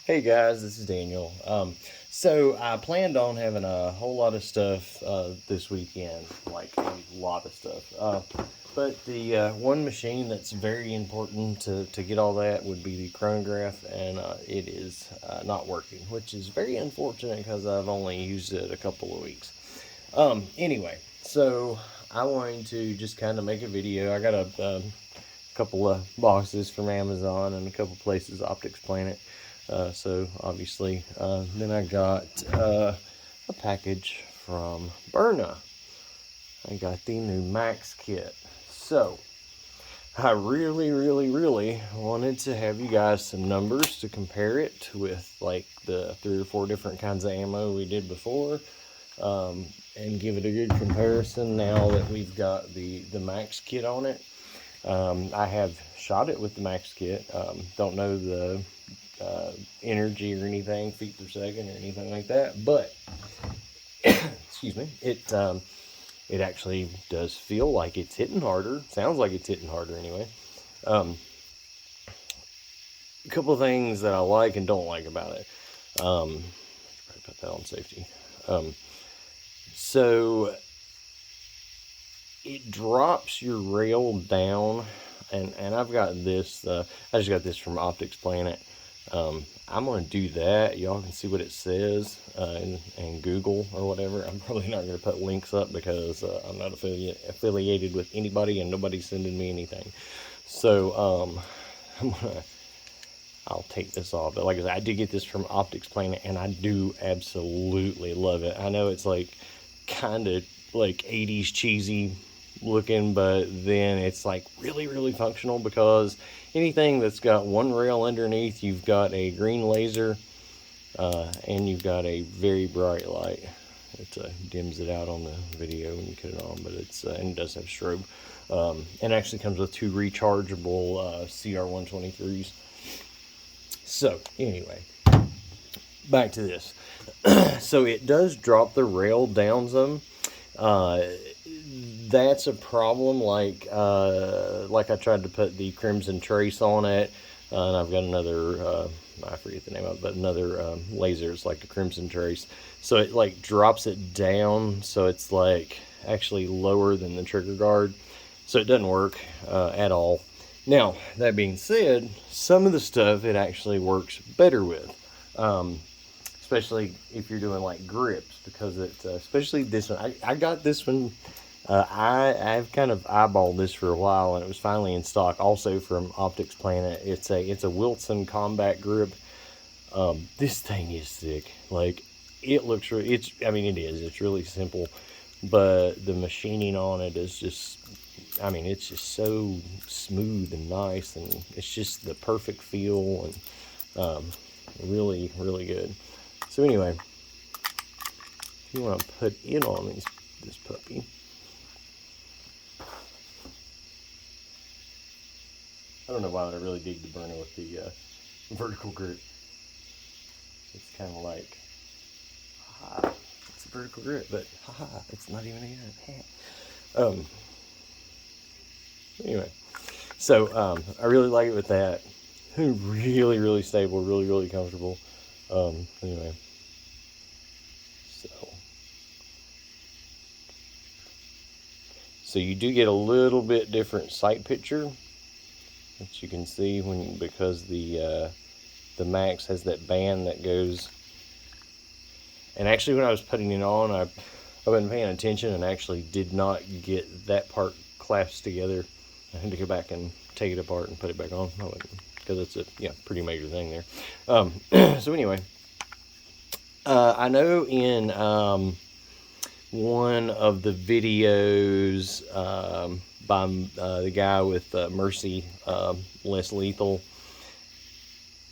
Hey guys, this is Daniel. So I planned on having a whole lot of stuff this weekend, like a lot of stuff. But the one machine that's very important to get all that would be the chronograph, and it is not working, which is very unfortunate because I've only used it a couple of weeks. Anyway, so I wanted to just kind of make a video. I got a couple of boxes from Amazon and a couple places, Optics Planet. So obviously, then I got a package from Byrna. I got the new Max kit. So I really wanted to have you guys some numbers to compare it with, like the 3 or 4 different kinds of ammo we did before, and give it a good comparison now that we've got the Max kit on it. I have shot it with the Max kit. Don't know the energy or anything, feet per second or anything like that, but excuse me, it actually does feel like it's hitting harder. Sounds like it's hitting harder anyway. A couple of things that I like and don't like about it. Probably put that on safety. So it drops your rail down, and I've got this. I just got this from Optics Planet. I'm going to do that. Y'all can see what it says in Google or whatever. I'm probably not going to put links up because I'm not affiliated with anybody and nobody's sending me anything. So I'll take this off. But like I said, I did get this from Optics Planet, and I do absolutely love it. I know it's like kind of like 80s cheesy looking, but then it's like really functional, because anything that's got one rail underneath, you've got a green laser and you've got a very bright light. It dims it out on the video when you cut it on, but it's and it does have strobe, and actually comes with 2 rechargeable CR123s. So anyway, back to this. So it does drop the rail down some. That's a problem. Like I tried to put the Crimson Trace on it, and I've got another, I forget the name of it, but another laser. It's like a Crimson Trace. So it like drops it down, so it's like actually lower than the trigger guard. So it doesn't work at all. Now, that being said, some of the stuff it actually works better with. Especially if you're doing like grips, because it's especially this one. I got this one. I've kind of eyeballed this for a while, and it was finally in stock. Also from Optics Planet. It's a Wilson Combat Grip. This thing is thick. Like, it looks really. It is. It's really simple, but the machining on it is just. It's just so smooth and nice, and it's just the perfect feel, and really good. So anyway, if you want to put it on this puppy, I don't know why I really dig the Byrna with the vertical grip. It's kind of like, it's a vertical grip, but it's not even a gun. Anyway, so I really like it with that. Really stable, really comfortable. Anyway, so you do get a little bit different sight picture, which you can see because the Max has that band that goes. And actually, when I was putting it on, I wasn't paying attention and actually did not get that part clasped together. I had to go back and take it apart and put it back on, because it's a pretty major thing there. So anyway, I know in one of the videos by the guy with Mercy Less Lethal,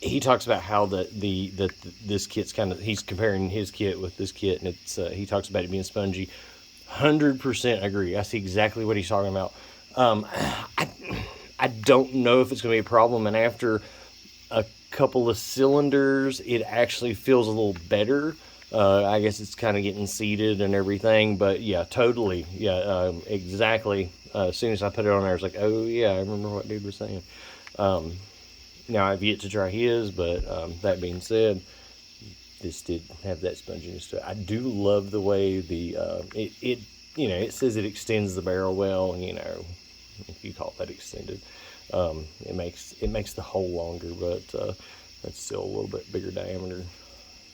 he talks about how this kit's he's comparing his kit with this kit, and it's he talks about it being spongy. 100% agree. I see exactly what he's talking about. I don't know if it's going to be a problem, and after a couple of cylinders, it actually feels a little better. I guess it's kind of getting seated and everything, but yeah, totally, exactly. As soon as I put it on there, I was like, oh yeah, I remember what dude was saying. Now I've yet to try his, but that being said, this did have that sponginess to it. I do love the way the it it says it extends the barrel well. If you call that extended, it makes the hole longer, but that's still a little bit bigger diameter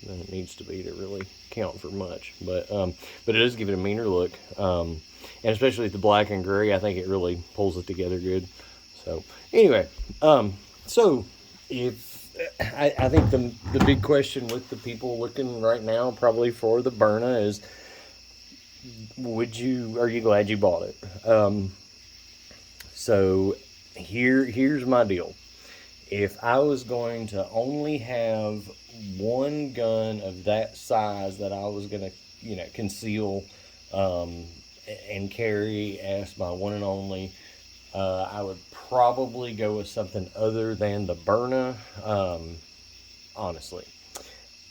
than it needs to be to really count for much. But it does give it a meaner look, and especially with the black and gray, I think it really pulls it together good. So anyway, so if I think the big question with the people looking right now probably for the Byrna is, are you glad you bought it? So here's my deal. If I was going to only have one gun of that size that I was going to, conceal and carry as my one and only, I would probably go with something other than the Byrna, honestly.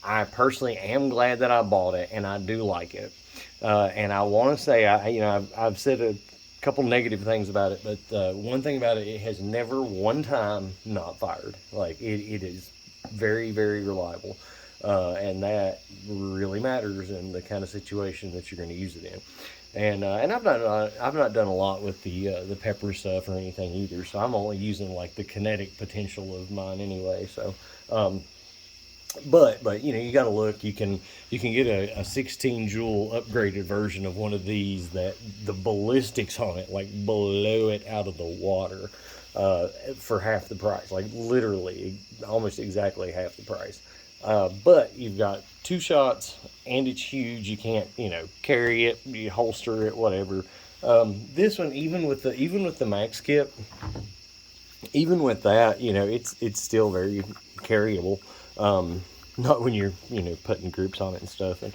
I personally am glad that I bought it, and I do like it. And I want to say, I've said a couple negative things about it, but one thing about it, it has never one time not fired. Like it is very, very reliable, and that really matters in the kind of situation that you're going to use it in. And I've not done a lot with the pepper stuff or anything either, so I'm only using like the kinetic potential of mine anyway. So. But you got to look. You can get a 16 joule upgraded version of one of these that the ballistics on it like blow it out of the water for half the price, like literally almost exactly half the price. But you've got 2 shots and it's huge. You can't carry it, you holster it, whatever. This one, even with the max kit, even with that, it's still very carryable. Not when you're putting groups on it and stuff. And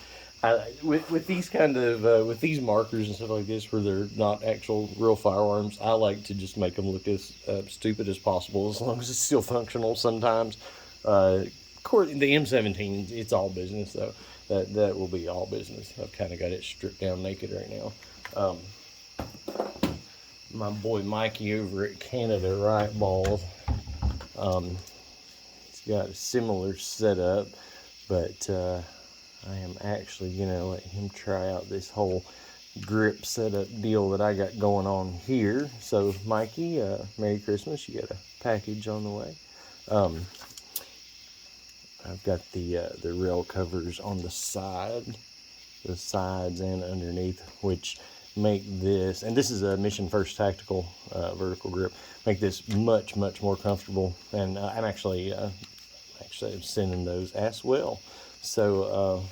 with these kind of with these markers and stuff like this, where they're not actual real firearms, I like to just make them look as stupid as possible, as long as it's still functional. Sometimes, the M17, it's all business though. That will be all business. I've kind of got it stripped down naked right now. My boy Mikey over at Canada Right Balls, he's got a similar setup, but I am actually gonna let him try out this whole grip setup deal that I got going on here. So Mikey, Merry Christmas. You got a package on the way. I've got the rail covers on the sides and underneath, which make this, and this is a Mission First Tactical vertical grip, make this much more comfortable. And I'm actually sending those as well. So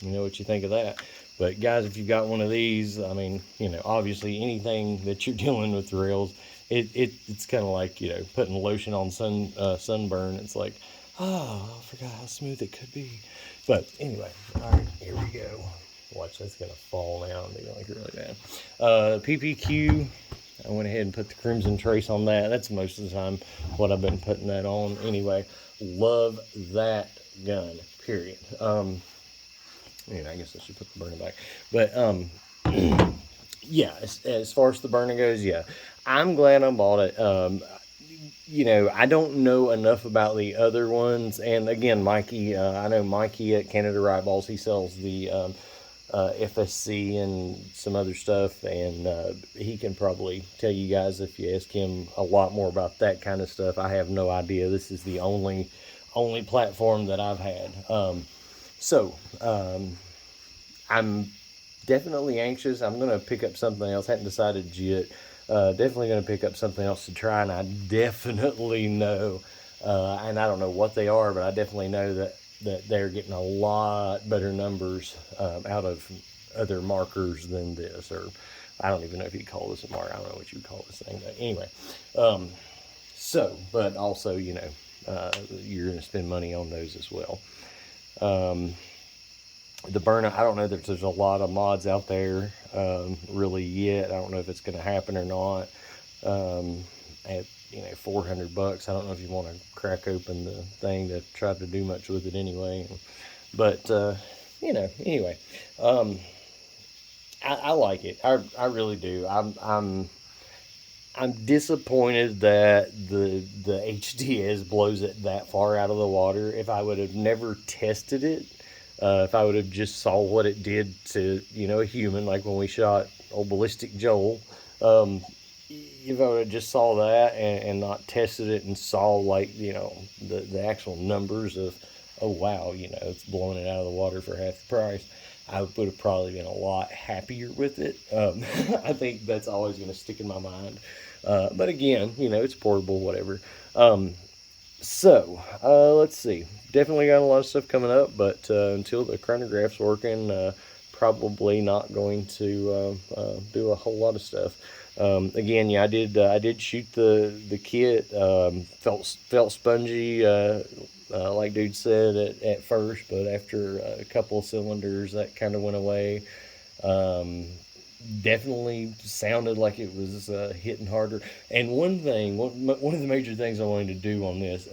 you know what you think of that. But guys, if you've got one of these, I mean, obviously anything that you're dealing with rails, it's kind of like putting lotion on sunburn. It's like, oh, I forgot how smooth it could be. But anyway, all right, here we go. Watch, that's gonna fall down. They're like really bad. PPQ. I went ahead and put the Crimson Trace on that. That's most of the time what I've been putting that on. Anyway, love that gun. Period. I guess I should put the Byrna back. But yeah, as far as the Byrna goes, yeah, I'm glad I bought it. I don't know enough about the other ones. And again, Mikey, I know Mikey at Canada Right Balls, he sells the FSC and some other stuff, and he can probably tell you guys, if you ask him, a lot more about that kind of stuff. I have no idea. This is the only platform that I've had. I'm definitely anxious. I'm going to pick up something else. Hadn't decided yet. Definitely going to pick up something else to try, and I definitely know, and I don't know what they are, but I definitely know that they're getting a lot better numbers out of other markers than this, or I don't even know if you'd call this a marker. I don't know what you would call this thing. But anyway, but also, you're going to spend money on those as well. The Byrna, I don't know that there's a lot of mods out there really yet. I don't know if it's going to happen or not. At $400, I don't know if you want to crack open the thing to try to do much with it anyway. But anyway, I like it. I really do. I'm disappointed that the HDS blows it that far out of the water. If I would have never tested it, if I would have just saw what it did to, a human, like when we shot old Ballistic Joel, if I would have just saw that and not tested it and saw, like, the actual numbers of, oh wow, it's blowing it out of the water for half the price, I would have probably been a lot happier with it. I think that's always going to stick in my mind. But again, it's portable, whatever. Let's see. Definitely got a lot of stuff coming up, but until the chronograph's working, probably not going to do a whole lot of stuff. Again, yeah, I did shoot the kit. Felt spongy, like dude said at first, but after a couple of cylinders, that kind of went away. Um, Definitely sounded like it was hitting harder. And one of the major things I wanted to do on this,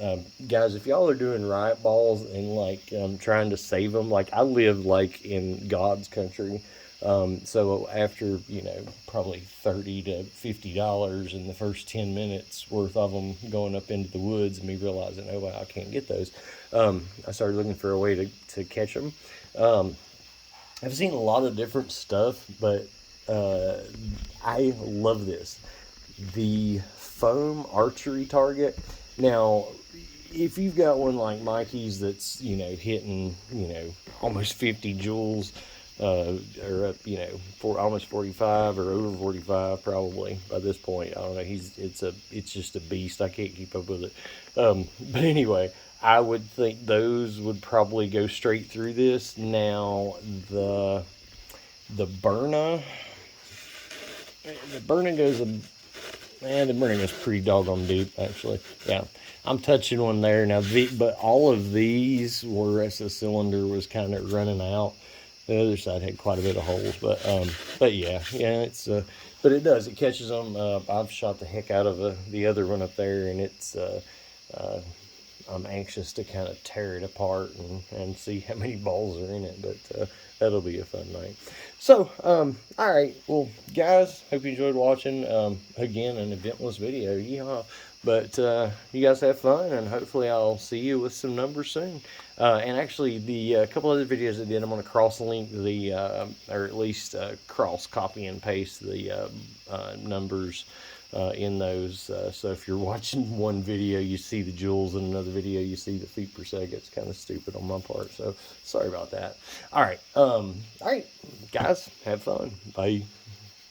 guys, if y'all are doing riot balls and like trying to save them, like I live like in God's country. So after probably $30 to $50 in the first 10 minutes worth of them going up into the woods, and me realizing, oh wow, I can't get those, I started looking for a way to catch them. I've seen a lot of different stuff, but uh, I love this. The foam archery target. Now, if you've got one like Mikey's that's, hitting, almost 50 joules, or up, for almost 45 or over 45 probably by this point. I don't know. It's just a beast. I can't keep up with it. But anyway, I would think those would probably go straight through this. Now, the Byrna, the Byrna goes a the Byrna goes pretty doggone deep, actually. Yeah, I'm touching one there now. But all of these were as the cylinder was kind of running out. The other side had quite a bit of holes, but yeah, it's but it catches them. I've shot the heck out of the other one up there, and it's uh, I'm anxious to kind of tear it apart and see how many balls are in it, but that'll be a fun night. So, all right, well, guys, hope you enjoyed watching. Again, an eventless video, yeehaw. But you guys have fun, and hopefully I'll see you with some numbers soon. And actually, the couple other videos I did, I'm going to cross-link or at least cross copy and paste the numbers in those. So if you're watching one video, you see the joules, and another video, you see the feet per second. It's kind of stupid on my part, so sorry about that. All right, guys, have fun. Bye.